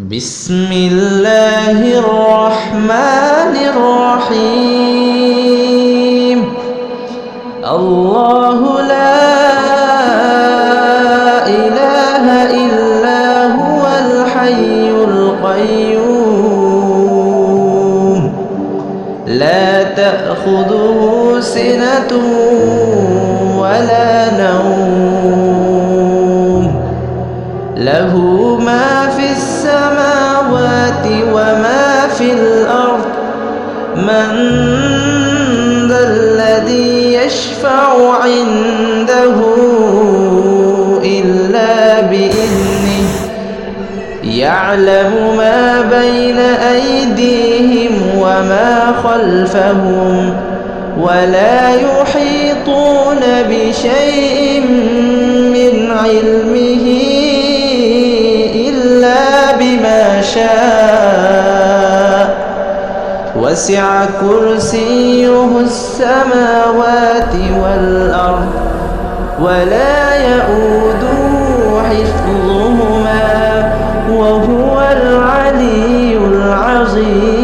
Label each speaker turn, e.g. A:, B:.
A: بسم الله الرحمن الرحيم الله لا إله إلا هو الحي القيوم لا تأخذه سنة ولا نوم له ما في السماوات وما في الأرض من ذا الذي يشفع عنده إلا بإذنه يعلم ما بين أيديهم وما خلفهم ولا يحيطون بشيء من علمه إلا بما شاء وسع كرسيه السماوات والأرض ولا يؤوده حفظهما وهو العلي العظيم